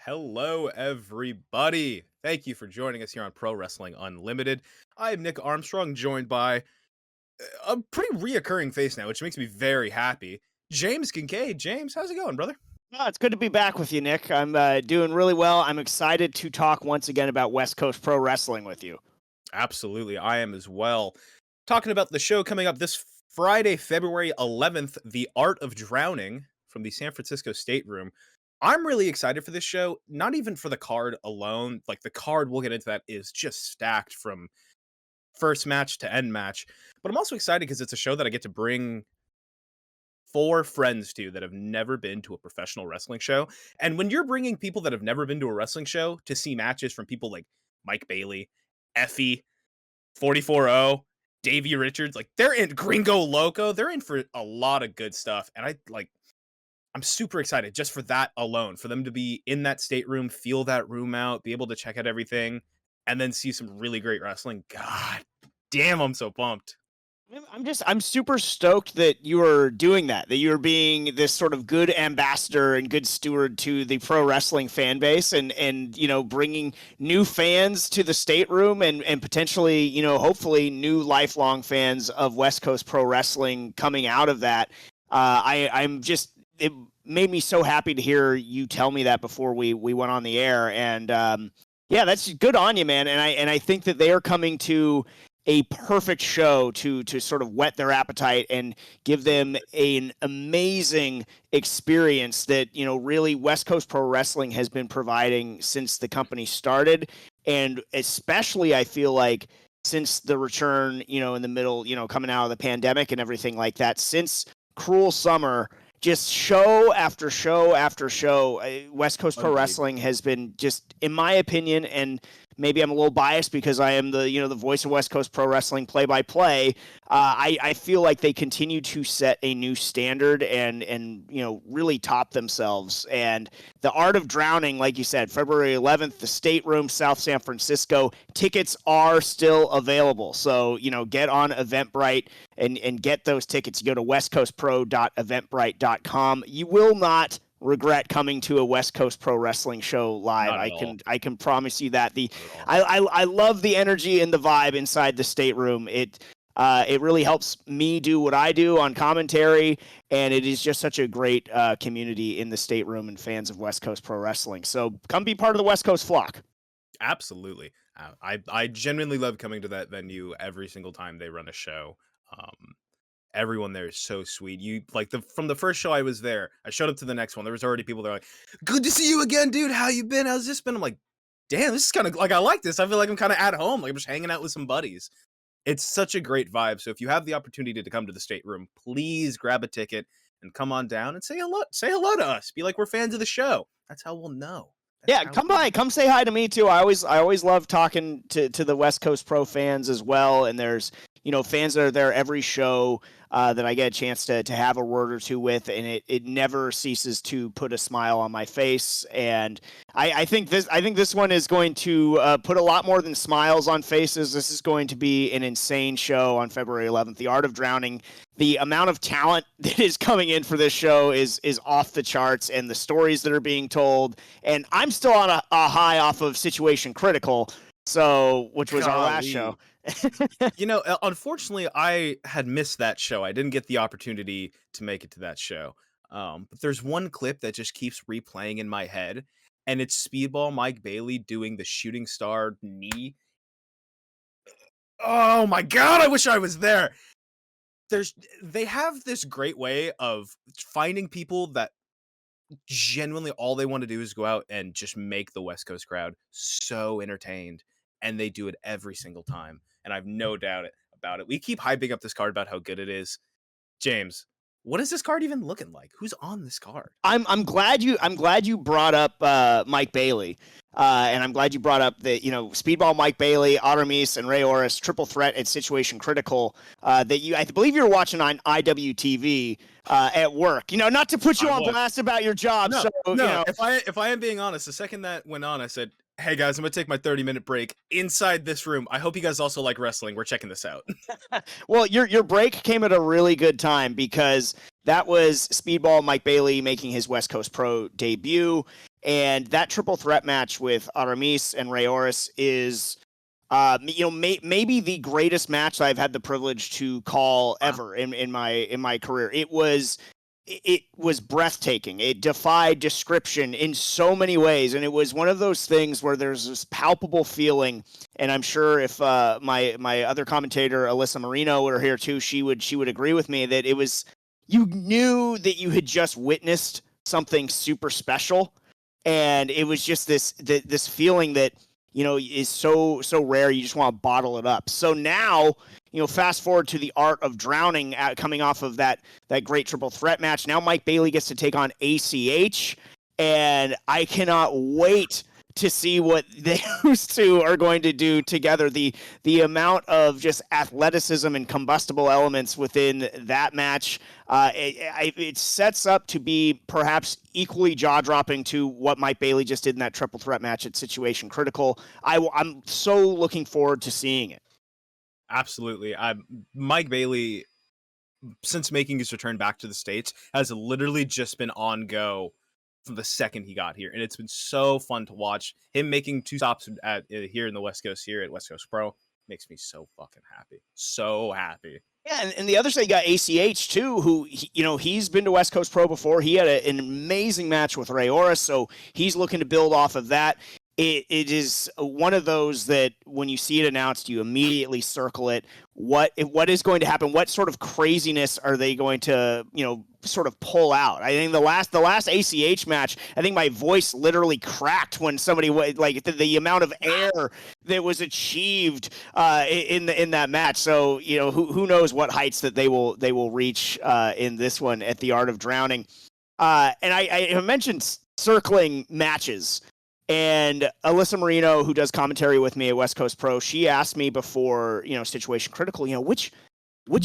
Hello, everybody. Thank you for joining us here on Pro Wrestling Unlimited. I'm Nick Armstrong, joined by a pretty reoccurring face now, which makes me very happy. James Kincaid. James, how's it going, brother? Oh, it's good to be back with you, Nick. I'm doing really well. I'm excited to talk once again about West Coast Pro Wrestling with you. Absolutely, I am as well. Talking about the show coming up this Friday, February 11th, The Art of Drowning from the San Francisco State Room. I'm really excited for this show, not even for the card alone. Like, the card, we'll get into that, is just stacked from first match to end match. But I'm also excited because it's a show that I get to bring four friends to that have never been to a professional wrestling show. And when you're bringing people that have never been to a wrestling show to see matches from people like Mike Bailey, Effie, 44-0, Davey Richards, like they're in Gringo Loco, they're in for a lot of good stuff. And I'm super excited just for that alone, for them to be in that stateroom, feel that room out, be able to check out everything, and then see some really great wrestling. God damn, I'm so pumped. I'm super stoked that you are doing that you're being this sort of good ambassador and good steward to the pro wrestling fan base and bringing new fans to the stateroom and potentially, hopefully new lifelong fans of West Coast pro wrestling coming out of that. It made me so happy to hear you tell me that before we went on the air. And yeah, that's good on you, man. And I think that they are coming to a perfect show to sort of whet their appetite and give them an amazing experience that, really West Coast Pro Wrestling has been providing since the company started. And especially, I feel like since the return, in the middle, coming out of the pandemic and everything like that, since Cruel Summer, just show after show after show, West Coast Pro Wrestling has been just, in my opinion, and maybe I'm a little biased because I am the voice of West Coast Pro Wrestling play-by-play. I feel like they continue to set a new standard and really top themselves. And the Art of Drowning, like you said, February 11th, the Stateroom, South San Francisco. Tickets are still available, so get on Eventbrite and get those tickets. You go to westcoastpro.eventbrite.com. You will not regret coming to a West Coast Pro Wrestling show live. I can promise you that. I love the energy and the vibe inside the stateroom. It really helps me do what I do on commentary, and it is just such a great community in the stateroom and fans of West Coast Pro Wrestling. So come be part of the West Coast flock. Absolutely. I genuinely love coming to that venue every single time they run a show. Everyone there is so sweet. You from the first show I was there, I showed up to the next one. There was already people that are like, "Good to see you again, dude. How you been? How's this been?" I'm like, "Damn, this is kind of like I like this. I feel like I'm kind of at home. Like I'm just hanging out with some buddies." It's such a great vibe. So if you have the opportunity to come to the stateroom, please grab a ticket and come on down and say hello. Say hello to us. Be like we're fans of the show. That's how we'll know. Yeah, come by. Come say hi to me too. I always love talking to the West Coast Pro fans as well. And there's fans that are there every show that I get a chance to have a word or two with, and it never ceases to put a smile on my face. And I think this one is going to put a lot more than smiles on faces. This is going to be an insane show on February 11th. The Art of Drowning. The amount of talent that is coming in for this show is off the charts, and the stories that are being told. And I'm still on a high off of Situation Critical, which was our last show. Unfortunately, I had missed that show. I didn't get the opportunity to make it to that show. But there's one clip that just keeps replaying in my head, and it's Speedball Mike Bailey doing the shooting star knee. Oh my God, I wish I was there. They have this great way of finding people that genuinely all they want to do is go out and just make the West Coast crowd so entertained, and they do it every single time. And I've no doubt about it. We keep hyping up this card about how good it is. James, what is this card even looking like? Who's on this card? I'm glad you brought up Mike Bailey. And I'm glad you brought up the, Speedball Mike Bailey, Aramis, and Ray Oris triple threat at Situation Critical I believe you were watching on IWTV at work. Not to put you on blast about your job. No. If I am being honest, the second that went on, I said, "Hey guys, I'm gonna take my 30-minute break inside this room. I hope you guys also like wrestling. We're checking this out." Well, your break came at a really good time because that was Speedball Mike Bailey making his West Coast Pro debut. And that triple threat match with Aramis and Rayoris is, maybe the greatest match I've had the privilege to call ever in my career. It was breathtaking. It defied description in so many ways, and it was one of those things where there's this palpable feeling. And I'm sure if my other commentator Alyssa Marino were here too, she would agree with me that it was, you knew that you had just witnessed something super special, and it was just this feeling that is so rare. You just want to bottle it up. So now, fast forward to the Art of Drowning coming off of that great triple threat match. Now Mike Bailey gets to take on ACH, and I cannot wait to see what those two are going to do together. The amount of just athleticism and combustible elements within that match, it sets up to be perhaps equally jaw-dropping to what Mike Bailey just did in that triple threat match at Situation Critical. I'm so looking forward to seeing it. Absolutely. Mike Bailey, since making his return back to the States, has literally just been on go from the second he got here, and it's been so fun to watch him making 2 stops at here in the West Coast, here at West Coast Pro. Makes me so fucking happy. So happy. Yeah, and the other side, you got ACH too, who he's been to West Coast Pro before. He had an amazing match with Rayoris, so he's looking to build off of that. It is one of those that when you see it announced, you immediately circle it. What is going to happen? What sort of craziness are they going to, sort of pull out? I think the last ACH match, I think my voice literally cracked when somebody, like the amount of air that was achieved in that match. So who knows what heights that they will reach in this one at the Art of Drowning. And I mentioned circling matches. And Alyssa Marino, who does commentary with me at West Coast Pro, she asked me before, Situation Critical, which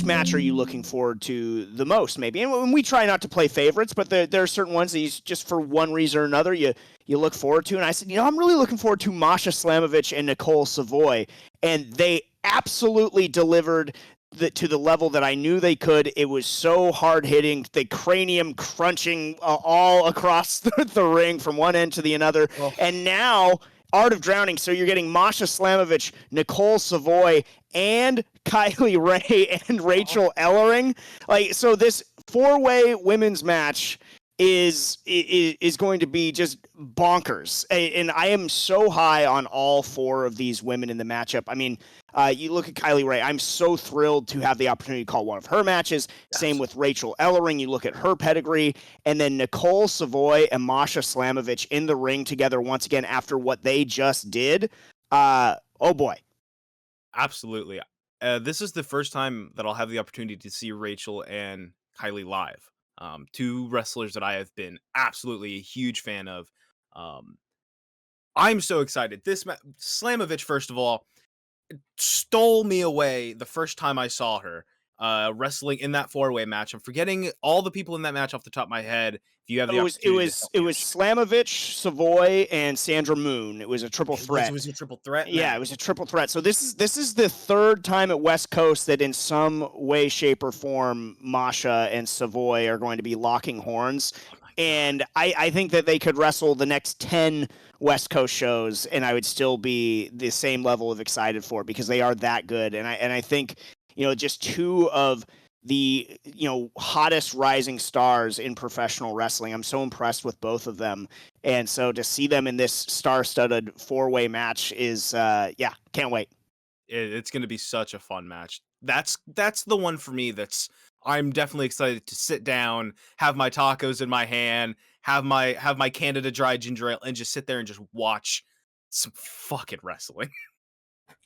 match are you looking forward to the most, maybe? And we try not to play favorites, but there are certain ones that you just for one reason or another you look forward to. And I said, I'm really looking forward to Masha Slamovich and Nicole Savoy. And they absolutely delivered to the level that I knew they could. It was so hard hitting, the cranium crunching all across the ring from one end to the other. Oh. And now Art of Drowning. So you're getting Masha Slamovich, Nicole Savoy, and Kylie Ray and Rachel Ellering. So this 4-way women's match is going to be just bonkers. And I am so high on all 4 of these women in the matchup. I mean, you look at Kylie Ray, I'm so thrilled to have the opportunity to call one of her matches. Yes. Same with Rachel Ellering. You look at her pedigree, and then Nicole Savoy and Masha Slamovich in the ring together once again after what they just did. Oh boy. Absolutely. This is the first time that I'll have the opportunity to see Rachel and Kylie live. 2 wrestlers that I have been absolutely a huge fan of. I'm so excited. This Slamovich, first of all, stole me away the first time I saw her wrestling in that 4-way match. I'm forgetting all the people in that match off the top of my head. If you have the opportunity, it was Slamovich, Savoy, and Sandra Moon. It was a triple threat. It was a triple threat. Yeah, it was a triple threat. So this is the 3rd time at West Coast that in some way, shape, or form, Masha and Savoy are going to be locking horns. And I think that they could wrestle the next 10 West Coast shows, and I would still be the same level of excited for it because they are that good. And I think just 2 of the hottest rising stars in professional wrestling. I'm so impressed with both of them, and so to see them in this star-studded 4-way match is can't wait. It's going to be such a fun match. That's the one for me. I'm definitely excited to sit down, have my tacos in my hand, have my Canada Dry ginger ale, and just sit there and just watch some fucking wrestling.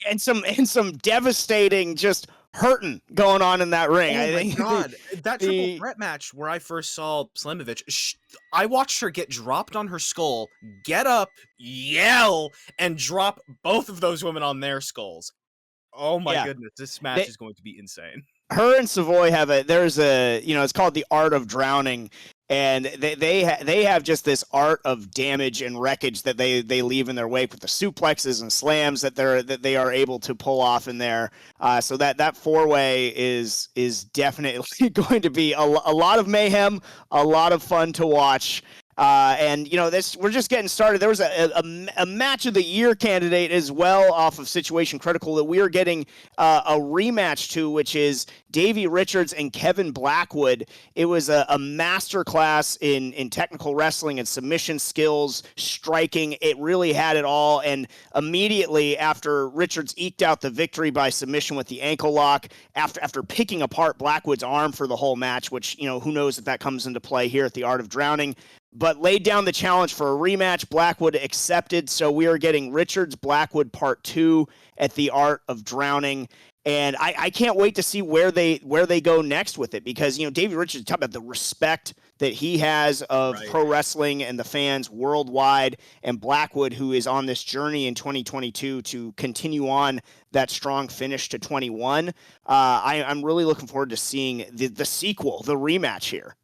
And some devastating just hurting going on in that ring. Oh my god, that triple threat match where I first saw Slamovich, I watched her get dropped on her skull, get up, yell, and drop both of those women on their skulls. Oh my goodness, this match is going to be insane. Her and Savoy have it's called the Art of Drowning, and they have just this art of damage and wreckage that they leave in their wake with the suplexes and slams that they are able to pull off in there. So that 4-way is definitely going to be a lot of mayhem, a lot of fun to watch. And this, we're just getting started. There was a match of the year candidate as well off of Situation Critical that we are getting a rematch to, which is Davey Richards and Kevin Blackwood. It was a master class in technical wrestling and submission skills, striking. It really had it all. And immediately after Richards eked out the victory by submission with the ankle lock, after picking apart Blackwood's arm for the whole match, which, who knows if that comes into play here at the Art of Drowning, but laid down the challenge for a rematch. Blackwood accepted. So we are getting Richards Blackwood Part 2 at the Art of Drowning. And I can't wait to see where they go next with it, because, Davey Richards, talk about the respect that he has of pro wrestling and the fans worldwide, and Blackwood, who is on this journey in 2022 to continue on that strong finish to 21. I'm really looking forward to seeing the sequel, the rematch here.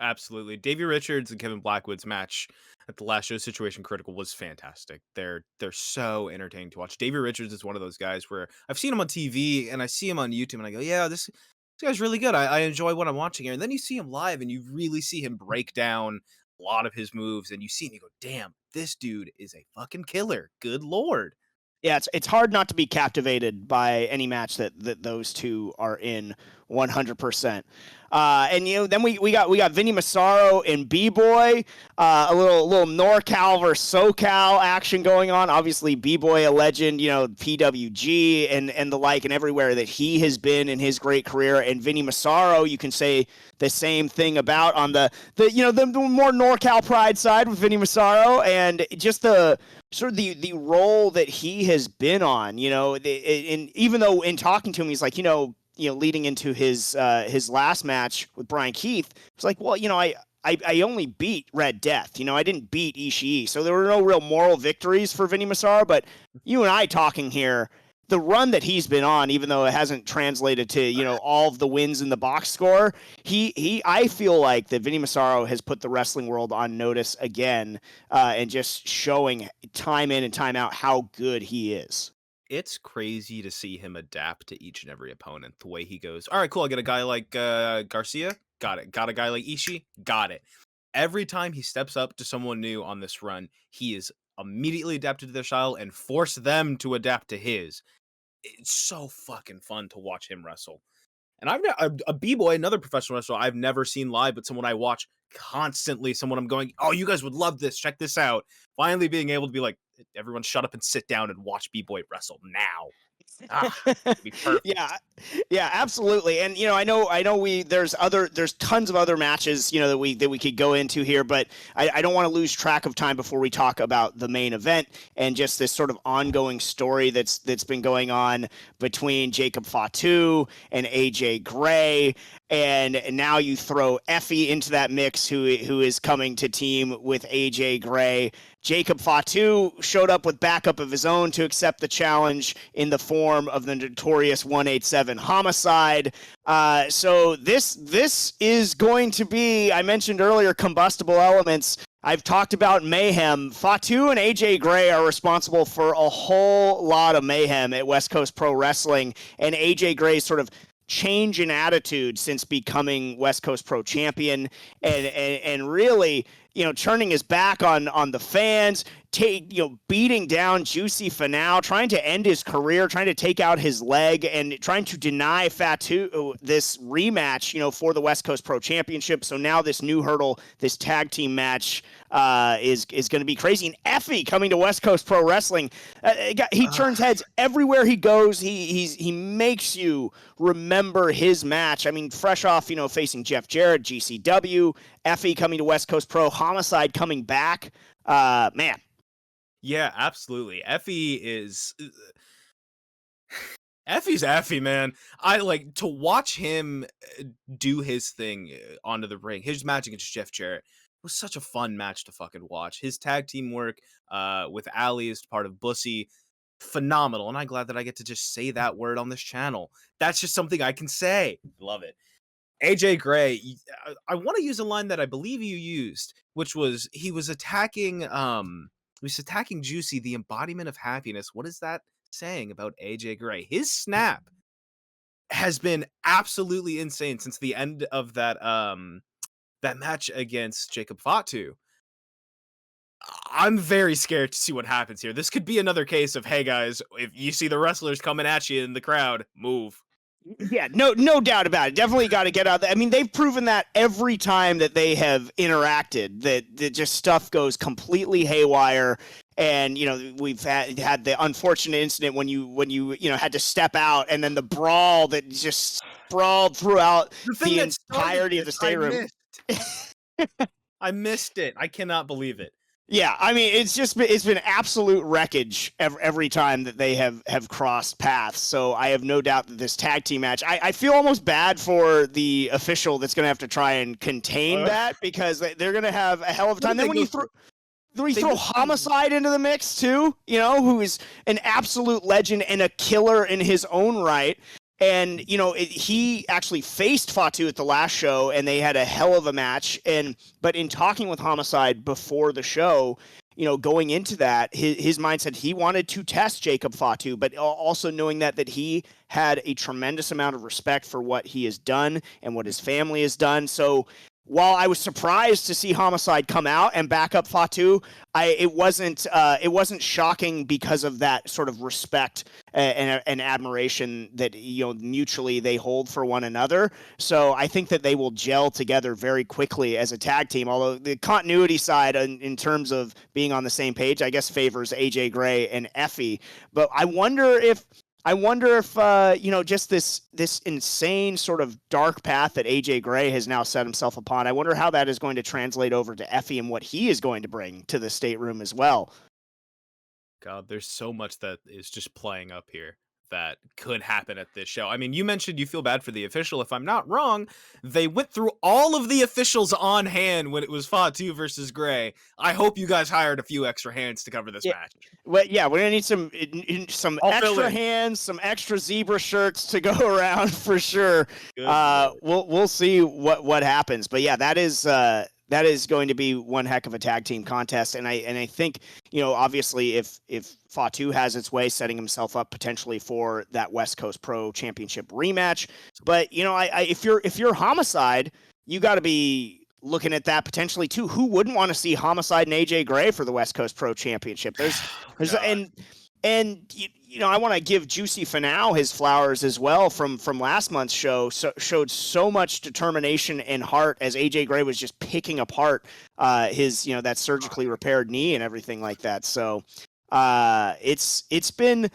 Absolutely. Davey Richards and Kevin Blackwood's match at the last show, Situation Critical, was fantastic. They're so entertaining to watch. Davey Richards is one of those guys where I've seen him on TV and I see him on YouTube and I go, yeah, this guy's really good. I enjoy what I'm watching here. And then you see him live and you really see him break down a lot of his moves, and you see him, you go, damn, this dude is a fucking killer. Good Lord. Yeah, it's hard not to be captivated by any match that those two are in 100%. And then we got Vinny Masaro and B-Boy, a little NorCal versus SoCal action going on. Obviously, B-Boy, a legend, PWG and the like, and everywhere that he has been in his great career. And Vinny Masaro, you can say the same thing about on the more NorCal pride side with Vinny Masaro, and just the sort of the role that he has been on, and even though in talking to him, he's like, leading into his last match with Brian Keith, it's like, well, I only beat Red Death. I didn't beat Ishii. So there were no real moral victories for Vinny Masaro. But you and I talking here, the run that he's been on, even though it hasn't translated to, all of the wins in the box score, I feel like that Vinny Masaro has put the wrestling world on notice again, and just showing time in and time out how good he is. It's crazy to see him adapt to each and every opponent. The way he goes, all right, cool, I get a guy like Garcia, got it. Got a guy like Ishii, got it. Every time he steps up to someone new on this run, he is immediately adapted to their style and force them to adapt to his. It's so fucking fun to watch him wrestle. And a B-Boy, another professional wrestler I've never seen live, but someone I watch constantly, someone I'm going, oh, you guys would love this, check this out. Finally being able to be like, everyone shut up and sit down and watch B-Boy wrestle now. Be perfect. Yeah, absolutely. And I know there's tons of other matches, that we could go into here, but I don't want to lose track of time before we talk about the main event and just this sort of ongoing story that's been going on between Jacob Fatu and AJ Gray. And now you throw Effie into that mix, who is coming to team with AJ Gray. Jacob Fatu showed up with backup of his own to accept the challenge in the form of the notorious 187 Homicide. So this is going to be, I mentioned earlier, combustible elements. I've talked about mayhem. Fatu and AJ Gray are responsible for a whole lot of mayhem at West Coast Pro Wrestling, and AJ Gray's sort of change in attitude since becoming West Coast Pro Champion, and really, turning his back on the fans, beating down Juicy Finau, trying to end his career, trying to take out his leg, and trying to deny Fatu this rematch, for the West Coast Pro Championship. So now this new hurdle, this tag team match, is going to be crazy. And Effie coming to West Coast Pro Wrestling, he turns heads everywhere he goes. He makes you remember his match. I mean, fresh off, facing Jeff Jarrett, GCW, Effie coming to West Coast Pro, Homicide coming back. Man. Yeah, absolutely. Effie's Effie, man. I like to watch him do his thing onto the ring. His match against Jeff Jarrett was such a fun match to fucking watch. His tag team work with Ali as part of Bussy, phenomenal. And I'm glad that I get to just say that word on this channel. That's just something I can say. Love it. AJ Gray, I want to use a line that I believe you used, which was he was attacking Juicy, the embodiment of happiness. What is that saying about AJ Gray? His snap has been absolutely insane since the end of that match against Jacob Fatu. I'm very scared to see what happens here. This could be another case of, hey guys, if you see the wrestlers coming at you in the crowd, move. Yeah, no doubt about it. Definitely got to get out there. I mean, they've proven that every time that they have interacted, that just stuff goes completely haywire. And we've had the unfortunate incident when you had to step out, and then the brawl that just sprawled throughout The thing the that started entirety of this, the I stateroom. missed. I missed it. I cannot believe it. Yeah, I mean, it's been absolute wreckage every time that they have crossed paths. So I have no doubt that this tag team match, I feel almost bad for the official that's going to have to try and contain that, because they're going to have a hell of a time. Then when you throw Homicide into the mix too, who is an absolute legend and a killer in his own right. And, he actually faced Fatu at the last show, and they had a hell of a match. But in talking with Homicide before the show, going into that, his mind said he wanted to test Jacob Fatu, but also knowing that he had a tremendous amount of respect for what he has done and what his family has done. So while I was surprised to see Homicide come out and back up Fatu, it wasn't shocking because of that sort of respect and admiration that mutually they hold for one another. So I think that they will gel together very quickly as a tag team. Although the continuity side in terms of being on the same page, I guess favors AJ Gray and Effie. But I wonder if just this insane sort of dark path that AJ Gray has now set himself upon, I wonder how that is going to translate over to Effie and what he is going to bring to the stateroom as well. God, there's so much that is just playing up here that could happen at this show. I mean, you mentioned you feel bad for the official. If I'm not wrong, they went through all of the officials on hand when it was Fatu versus Gray. I hope you guys hired a few extra hands to cover this match. Well, yeah, we're gonna need some extra hands, some extra zebra shirts to go around for sure. We'll see what happens, but yeah, that is going to be one heck of a tag team contest, and I think obviously if Fatu has its way, setting himself up potentially for that West Coast Pro Championship rematch. But if you're Homicide, you got to be looking at that potentially too. Who wouldn't want to see Homicide and AJ Gray for the West Coast Pro Championship? And I want to give Juicy Finau his flowers as well from last month's show. Showed so much determination and heart as AJ Gray was just picking apart his that surgically repaired knee and everything like that. So it's been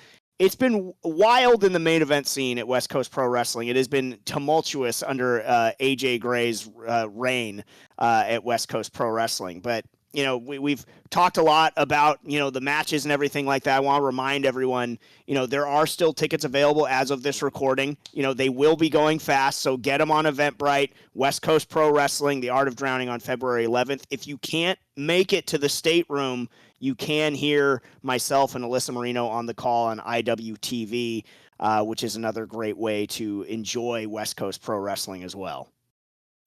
wild in the main event scene at West Coast Pro Wrestling. It has been tumultuous under AJ Gray's reign at West Coast Pro Wrestling. But we've talked a lot about, the matches and everything like that. I want to remind everyone, there are still tickets available as of this recording. They will be going fast, so get them on Eventbrite. West Coast Pro Wrestling, The Art of Drowning on February 11th. If you can't make it to the stateroom, you can hear myself and Alyssa Marino on the call on IWTV, which is another great way to enjoy West Coast Pro Wrestling as well.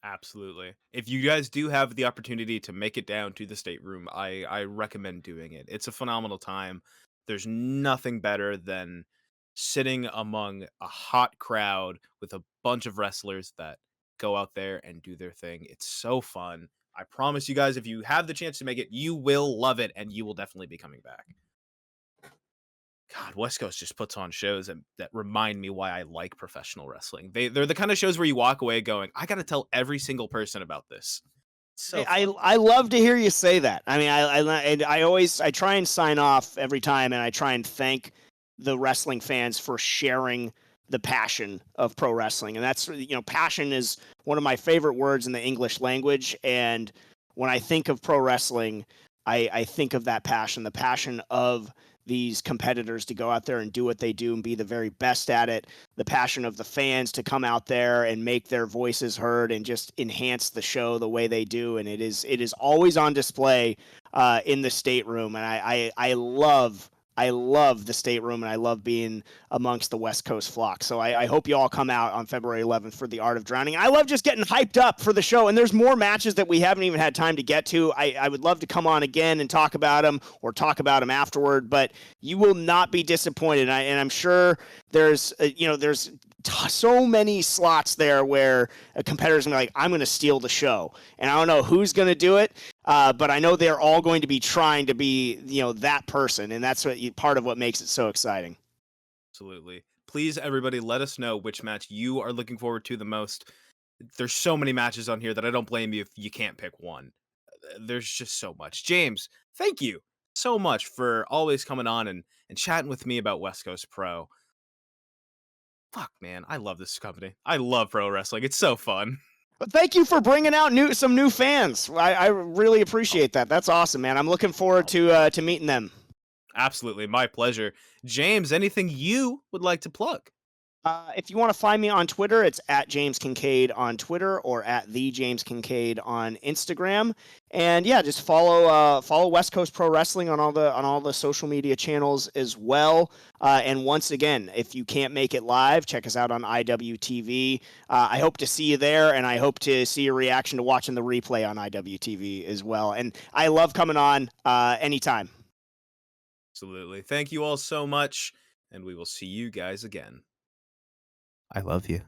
Absolutely. If you guys do have the opportunity to make it down to the stateroom, I recommend doing it. It's a phenomenal time. There's nothing better than sitting among a hot crowd with a bunch of wrestlers that go out there and do their thing. It's so fun. I promise you guys, if you have the chance to make it, you will love it, and you will definitely be coming back. God, West Coast just puts on shows that remind me why I like professional wrestling. They're the kind of shows where you walk away going, I got to tell every single person about this. So I love to hear you say that. I mean, I try and sign off every time, and I try and thank the wrestling fans for sharing the passion of pro wrestling. And that's, passion is one of my favorite words in the English language. And when I think of pro wrestling, I think of that passion, the passion of these competitors to go out there and do what they do and be the very best at it, the passion of the fans to come out there and make their voices heard and just enhance the show the way they do. And it is always on display in the stateroom. And I love the stateroom, and I love being amongst the West Coast flock. So I hope you all come out on February 11th for The Art of Drowning. I love just getting hyped up for the show, and there's more matches that we haven't even had time to get to. I would love to come on again and talk about them, or talk about them afterward, but you will not be disappointed. And I'm sure there's so many slots there where a competitor's gonna be like, I'm going to steal the show, and I don't know who's going to do it, but I know they're all going to be trying to be, that person, and that's part of what makes it so exciting. Absolutely. Please, everybody, let us know which match you are looking forward to the most. There's so many matches on here that I don't blame you if you can't pick one. There's just so much. James, thank you so much for always coming on and chatting with me about West Coast Pro. Fuck, man, I love this company. I love pro wrestling. It's so fun. But thank you for bringing out some new fans. I really appreciate that. That's awesome, man. I'm looking forward to meeting them. Absolutely, my pleasure. James, anything you would like to plug? If you want to find me on Twitter, it's at James Kincaid on Twitter or at the James Kincaid on Instagram. And yeah, just follow West Coast Pro Wrestling on all the social media channels as well. And once again, if you can't make it live, check us out on IWTV. I hope to see you there, and I hope to see your reaction to watching the replay on IWTV as well. And I love coming on anytime. Absolutely. Thank you all so much, and we will see you guys again. I love you.